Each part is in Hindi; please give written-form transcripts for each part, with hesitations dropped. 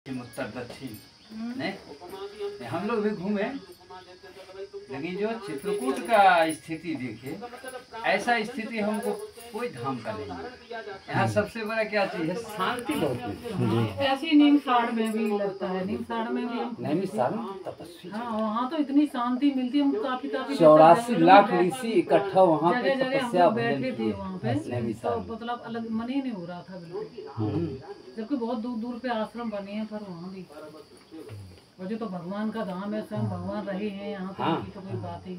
उत्तर दक्षिण नहीं, हम लोग भी घूमे, लेकिन जो चित्रकूट का स्थिति देखे, ऐसा स्थिति हमको कोई धाम का नहीं है। यहाँ सबसे बड़ा क्या चीज है, शांति बहुत है। ऐसी नीमसाड़ में भी लगता है, नीमसाड़ में भी हम नैनीताल तपस्वी, हाँ वहाँ तो इतनी शांति मिलती है। हम काफी 84 लाख ऋषि इकट्ठा वहाँ पे जगह तपस्या बैठे थे वहाँ पे, नैनीताल तो मतलब अलग मन ही नहीं हो रहा था बिल्कुल। जबकि बहुत दूर दूर पे आश्रम बने हैं, पर वहाँ भी मुझे तो भगवान का धाम है, स्वयं भगवान रहे हैं यहाँ तो। हाँ। तो कोई बात ही,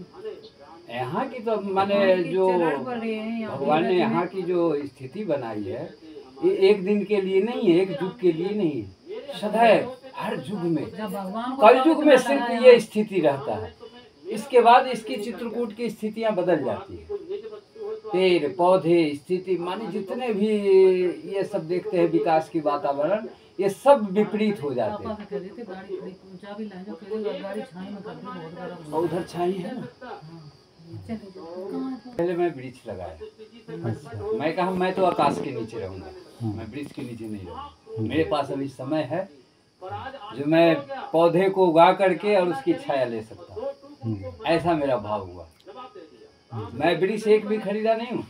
यहाँ की तो माने जो भगवान ने यहाँ की जो स्थिति बनाई है, ये एक दिन के लिए नहीं है, एक युग के लिए नहीं है, सदैव हर युग में, कल युग में सिर्फ ये स्थिति रहता है। इसके बाद इसकी चित्रकूट की स्थितियाँ बदल जाती है। पेड़ पौधे स्थिति माने जितने भी ये सब देखते हैं विकास की वातावरण, ये सब विपरीत हो जाते हैं। और उधर छाई है ना, पहले मैं वृक्ष लगाया। मैं कहा मैं तो आकाश के नीचे रहूंगा, मैं वृक्ष के नीचे नहीं रहूंगा। मेरे पास अभी समय है जो मैं पौधे को उगा करके और उसकी छाया ले सकता हूँ, ऐसा मेरा भाव हुआ। मैं वृक्ष एक भी खरीदा नहीं हूँ,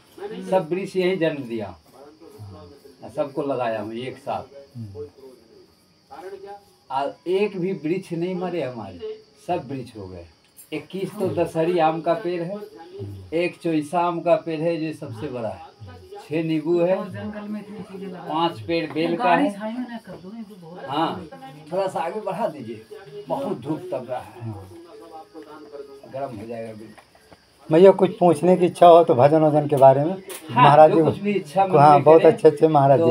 सब वृक्ष यही जन्म दिया, सबको लगाया हूँ एक साथ। एक भी वृक्ष नहीं मरे हमारे, सब वृक्ष हो गए। 21 तो दशहरी आम का पेड़ है, एक चोइसा आम का पेड़ है जो सबसे बड़ा है, 6 नींबू है, 5 पेड़ बेल का है। हाँ थोड़ा सा आगे बढ़ा दीजिए, बहुत धूप तब रहा है, गर्म हो जाएगा बिल्कुल। भैया कुछ पूछने की इच्छा हो तो भजन वजन के बारे में। हाँ, महाराज जी कुछ भी इच्छा हाँ बहुत अच्छे महाराज जी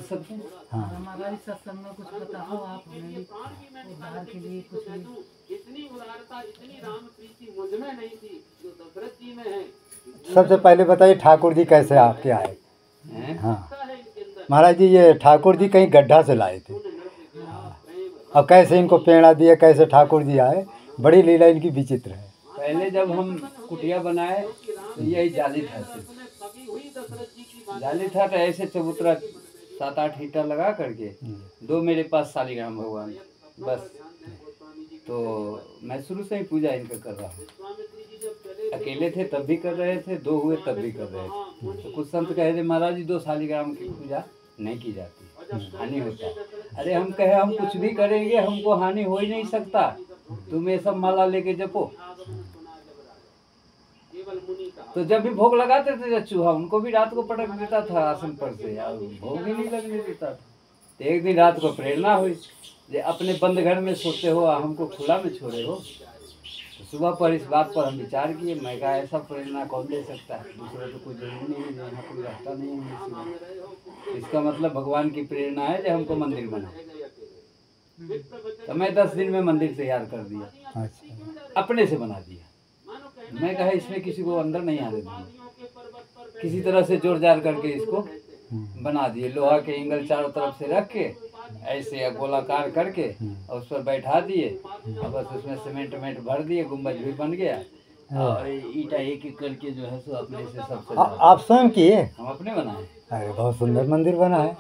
सब। हाँ हमारा सत्संग में कुछ बताओ आप, हमें उद्धार के लिए कुछ भी। इतनी उदारता, इतनी राम प्रीति मुझ में नहीं थी जो दशरथ जी में है। सबसे पहले बताइए ठाकुर जी कैसे आपके आए? हाँ महाराज जी, ये ठाकुर जी कहीं गड्ढा से लाए थे और कैसे इनको प्रेरणा दिया, कैसे ठाकुर जी आए? बड़ी लीला इनकी विचित्र है। पहले जब हम कुटिया बनाए तो यही जाली था, जाली था तो ऐसे चबूतरा 7-8 ईंटा लगा करके, 2 मेरे पास शालिग्राम भगवान बस। तो मैं शुरू से ही पूजा इनका कर रहा हूँ, अकेले थे तब भी कर रहे थे, 2 हुए तब भी कर रहे थे। तो कुछ संत कहे थे महाराज जी 2 शालिग्राम की पूजा नहीं की जाती, हानि होता है। अरे हम कहे हम कुछ भी करेंगे हमको हानि हो ही नहीं सकता, तुम ये सब माला लेके जपो। तो जब भी भोग लगाते थे चूहा उनको भी रात को पटक देता था आसन पर से, और भोग ही नहीं लगने देता था। तो एक दिन रात को प्रेरणा हुई, जे अपने बंद घर में सोते हो हमको खुला में छोड़े हो। तो सुबह पर इस बात पर हम विचार किए। मैं कहा ऐसा प्रेरणा कौन दे सकता है, दूसरे तो कोई जरूरी नहीं है, यहाँ कोई रहता नहीं है। इसका मतलब भगवान की प्रेरणा है जो हमको मंदिर बना। तो मैं 10 दिन में मंदिर तैयार कर दिया, अपने से बना दिया। मैं कहा इसमें किसी को अंदर नहीं आने दूंगा, किसी तरह से जोड़ जाड़ करके इसको बना दिए। लोहा के एंगल चारों तरफ से रख के ऐसे गोलाकार करके और उस पर बैठा दिए, और बस उसमें सीमेंट भर दिए, गुम्बज भी बन गया। और ईटा एक एक करके जो है सो अपने से सब आप स्वयं किए? हम अपने बनाए। अरे बहुत सुंदर मंदिर बना है।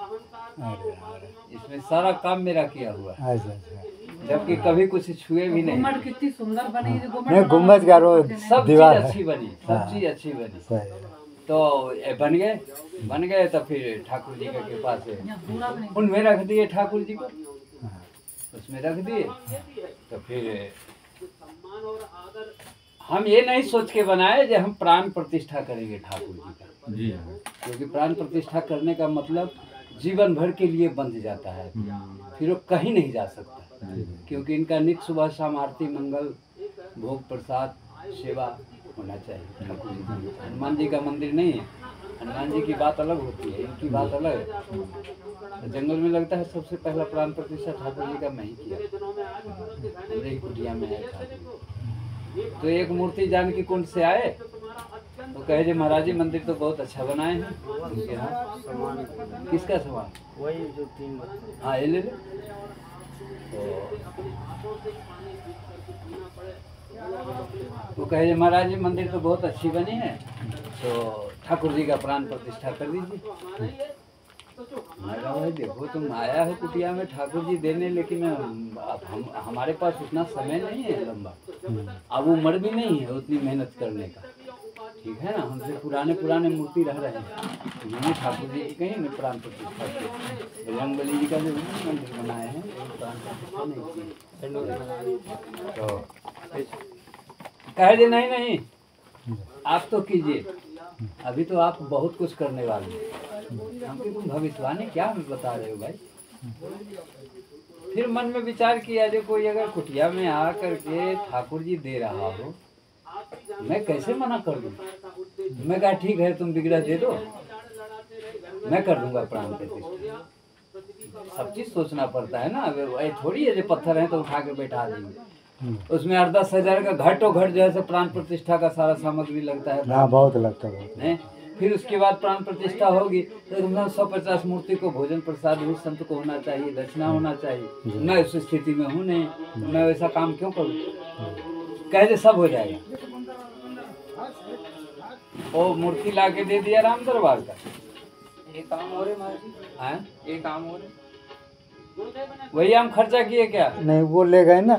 इसमें सारा काम मेरा किया हुआ है, अच्छा जबकि कभी कुछ छुए भी नहीं। गुम्बद कितनी सुंदर बनी, नहीं गुम्बद का सब दीवार चीज अच्छी बनी, सब चीज अच्छी बनी। तो बन गए तो फिर ठाकुर जी का कृपा से उनमें रख दिए, ठाकुर जी को उसमें रख दिए। तो फिर हम ये नहीं सोच के बनाए जो हम प्राण प्रतिष्ठा करेंगे ठाकुर जी का, क्योंकि प्राण प्रतिष्ठा करने का मतलब जीवन भर के लिए बंध जाता है, फिर वो कहीं नहीं जा सकता। क्योंकि इनका नित्य सुबह शाम आरती मंगल भोग प्रसाद सेवा होना चाहिए। ठाकुर जी का हनुमान जी का मंदिर नहीं है, हनुमान जी की बात अलग होती है, इनकी बात अलग है। तो जंगल में लगता है सबसे पहला प्राण प्रतिष्ठा ठाकुर जी का मैं ही किया, मेरी कुटिया में है ठाकुर। तो एक मूर्ति जानकी कुंड से आए तो कहे जे महाराज जी मंदिर तो बहुत अच्छा बनाए हैं। उनके यहाँ किसका सामान? वही जो 3 हाँ ये ले ले। तो कहे जे महाराज जी मंदिर तो बहुत अच्छी बनी है, तो ठाकुर जी का प्राण प्रतिष्ठा कर दीजिए। मैं कहा भाई देखो तुम आया हो कुटिया में ठाकुर जी देने, लेकिन अब हमारे पास उतना समय नहीं है लंबा, अब उम्र भी नहीं है उतनी मेहनत करने का, ठीक है ना। हमसे पुराने मूर्ति रह रहे हैं, तो मैंने ठाकुर जी की कहीं न प्राण प्रतिष्ठा की, बजरंगबली जी का जो मंदिर बनाए हैं प्राण प्रतिष्ठा नहीं की। तो कहे दे नहीं आप तो कीजिए, अभी तो आप बहुत कुछ करने वाले हैं, हमकी तुम भविष्यवाणी क्या हमें बता रहे हो भाई। फिर मन में विचार किया, जो कोई अगर कुटिया में आ करके ठाकुर जी दे रहा हो, मैं कैसे मना कर दूं। मैं कहा ठीक है तुम विग्रह दे दो, मैं कर दूंगा प्राण प्रतिष्ठा। सब चीज सोचना पड़ता है ना, अब थोड़ी है जो पत्थर है तो उठा के बैठा देंगे, उसमें 8-10 हजार का घट जो है प्राण प्रतिष्ठा का सारा सामग्री लगता है। हाँ बहुत लगता है। फिर उसके बाद प्राण प्रतिष्ठा होगी तो 150 मूर्ति को भोजन प्रसाद भी संत को होना चाहिए, दक्षिणा होना चाहिए। मैं उस स्थिति में हूँ नहीं, मैं वैसा काम क्यों करूँ। कह दे सब हो जाएगा। वो मूर्ति ला के दे दिया राम दरबार का, ये काम हो रहे महाराज जी, ये काम हो रहे, वही हम खर्चा किए क्या। नहीं वो ले गए ना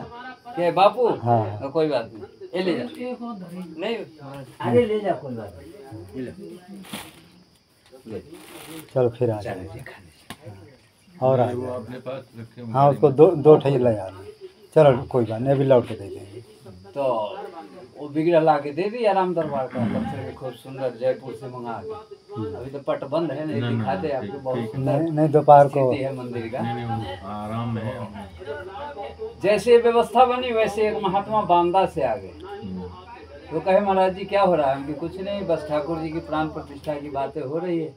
क्या बापू। हाँ तो कोई बात नहीं, ये ले जा। एक और धरी नहीं अरे ले जा, कोई बात नहीं, ले। चलो फिर आ चल जाए जी खाने। और आ जाए। हाँ उसको दो ठही ले आना। चलो कोई बात नहीं, अभी लौट के दे देंगे। तो वो बिगड़ा ला के दे दिया राम दरबार का, पत्थर के खूब सुंदर जयपुर से मंगा के। अभी तो पट बंद है, नहीं दिखाते आपको, बहुत सुंदर नहीं दोपहर को स्थिति है मंदिर का। आराम में है। जैसे व्यवस्था बनी वैसे एक महात्मा बांदा से आ गए, तो कहे महाराज जी क्या हो रहा है। कि कुछ नहीं, बस ठाकुर जी की प्राण प्रतिष्ठा की बातें हो रही है।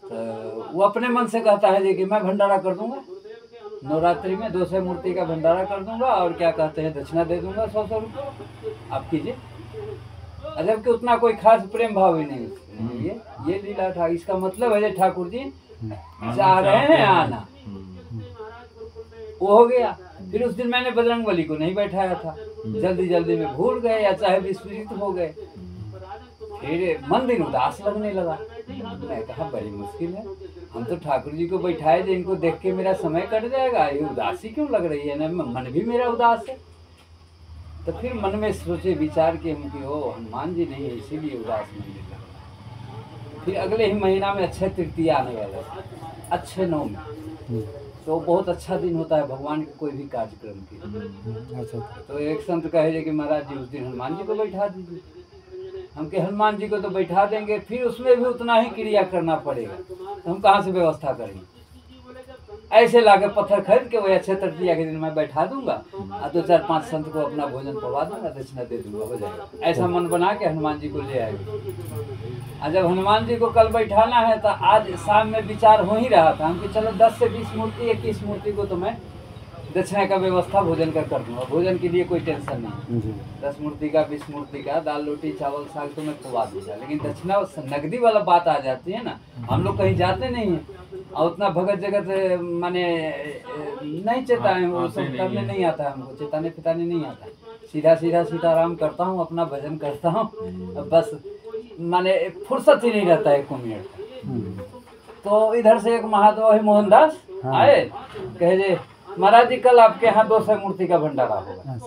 तो वो अपने मन से कहता है जी कि मैं भंडारा कर दूंगा, नवरात्रि में 200 मूर्ति का भंडारा कर दूंगा, और क्या कहते हैं दक्षिणा दे दूंगा 100 रुपये, आप कीजिए। जबकि उतना कोई खास प्रेम भाव ही नहीं उसमें। ये लीला था, इसका मतलब है ठाकुर जी चाह रहे हैं आना, वो हो गया। फिर उस दिन मैंने बजरंगबली को नहीं बैठाया था, जल्दी में भूल गए या चाहे विस्मृत हो गए। फिर मन दिन उदास लगने लगा। मैं कहा बड़ी मुश्किल है, हम तो ठाकुर जी को बैठाए जो इनको देख के मेरा समय कट जाएगा, ये उदासी क्यों लग रही है ना, मन भी मेरा उदास है। तो फिर मन में सोचे विचार के हम कि ओ हनुमान जी नहीं है इसीलिए उदास मन लग रहा। फिर अगले ही महीना में अक्षय तृतीया आने वाला है, अच्छे 9 में, तो बहुत अच्छा दिन होता है भगवान के कोई भी कार्यक्रम के। अच्छा तो एक संत कहे कि महाराज जी उस दिन हनुमान जी को बैठा दीजिए। हम के हनुमान जी को तो बैठा देंगे, फिर उसमें भी उतना ही क्रिया करना पड़ेगा, तो हम कहाँ से व्यवस्था करेंगे। ऐसे लाके पत्थर खरीद के वही अक्षय तृतीया के दिन मैं बैठा दूंगा, और 2-4-5 संत को अपना भोजन पवा दूंगा, दक्षिणा दे दूंगा, हो जाएगा। ऐसा मन बना के हनुमान जी को ले आएंगे। और जब हनुमान जी को कल बैठाना है तो आज शाम में विचार हो ही रहा था हम कि चलो 10 से 20 मूर्ति 21 मूर्ति को तो मैं दक्षिणा का व्यवस्था भोजन का कर दूंगा, भोजन के लिए कोई टेंशन नहीं। 10 मूर्ति का 20 मूर्ति का दाल रोटी चावल साग तो मैं खुवा दूंगा, लेकिन दक्षिणा नकदी वाला बात आ जाती है ना। हम लोग कहीं जाते नहीं हैं और उतना भगत जगत माने नहीं चेताए, वो सब करने नहीं आता है हमको, चेताने फिताने नहीं आता। सीधा सीताराम करता हूँ, अपना भजन करता हूँ, बस माने फुर्सत ही नहीं रहता है 1 मिनट का। तो इधर से एक महात्मा मोहनदास आए, कहे जे महाराज जी कल आपके यहाँ 200 मूर्ति का भंडारा होगा।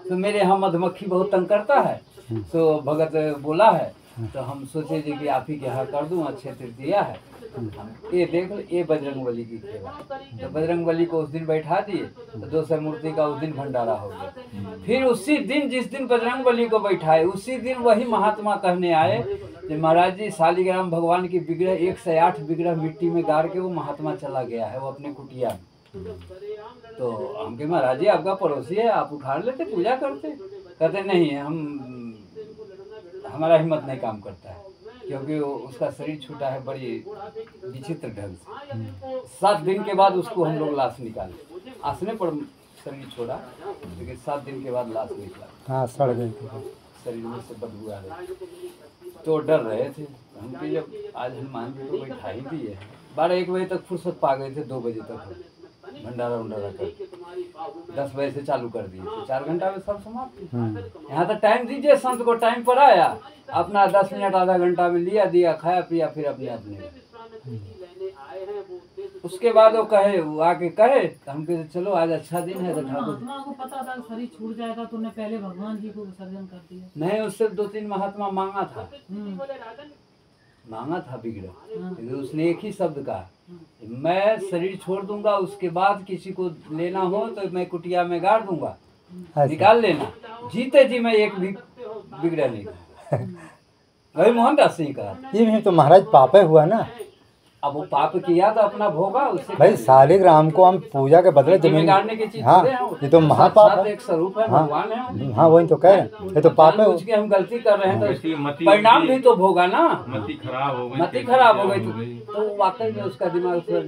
तो मेरे यहाँ मधुमक्खी बहुत तंग करता है, तो भगत बोला है, तो हम सोचे जी कि आप ही के यहाँ कर दूँ, अक्षय तृतीया है। ये देख लो, ये बजरंगबली की खेला। तो बजरंगबली को उस दिन बैठा दिए, तो 200 मूर्ति का उस दिन भंडारा हो गया। फिर उसी दिन जिस दिन बजरंगबली को बैठाए, उसी दिन वही महात्मा कहने आए कि महाराज जी शालिग्राम भगवान की विग्रह 108 विग्रह मिट्टी में गाड़ के वो महात्मा चला गया है, वो अपने कुटिया में। तो हम के महाराज जी आपका पड़ोसी है, आप उखाड़ लेते पूजा करते। कहते नहीं, हमारा हिम्मत नहीं काम करता है, क्योंकि उसका शरीर छूटा है बड़ी विचित्र ढंग से। 7 दिन के बाद उसको हम लोग लाश निकाले, आसने पर शरीर छोड़ा, लेकिन 7 दिन के बाद लाश निकला। हाँ सड़ गई शरीर में से बदबू आ रही, तो डर रहे थे हम कि जब आज हनुमान जी को बैठा ही दिए। 12-1 बजे तक फुर्सत पा गए थे, 2 बजे तक भंडारा उंडारा कर 10 बजे से चालू कर दिए, तो 4 घंटा में सब समाप्त। यहाँ तक टाइम दीजिए, संत को टाइम पर आया, अपना 10 मिनट आधा घंटा में लिया दिया, खाया पिया, फिर अपने लेने आए हैं वो उद्देश्य उसके बाद वो आके कहे तो हम कहे चलो आज अच्छा दिन है तो ठाकुर महात्मा को पता था शरीर छूट जाएगा तो उन्हें पहले भगवान जी को विसर्जन कर दिया। नहीं, उससे 2-3 महात्मा मांगा था बोले राजन बिगड़ा, हाँ। लेकिन उसने एक ही शब्द कहा, मैं शरीर छोड़ दूंगा, उसके बाद किसी को लेना हो तो मैं कुटिया में गाड़ दूंगा, निकाल लेना, जीते जी मैं एक भी बिगड़ा नहीं। वही मोहनदास सिंह कहा। ये भी तो महाराज पाप है हुआ ना। अब वो पाप किया तो अपना भोगा, उससे भाई शालिग्राम को हम पूजा के बदले जमीन जमीन गाड़ने की चीज हाँ थोड़े हैं वो। ये तो महापाप साक्षात है। एक स्वरूप है, हाँ। भगवान है। हाँ वही तो कह रहे हैं, ये तो पाप है। जानबूझ के हम गलती कर रहे हैं ऐसी तो मति परिणाम भी तो भोगा ना। मति खराब हो गई, मति खराब हो गई तो वाकई में उसका दिमाग थोड़ा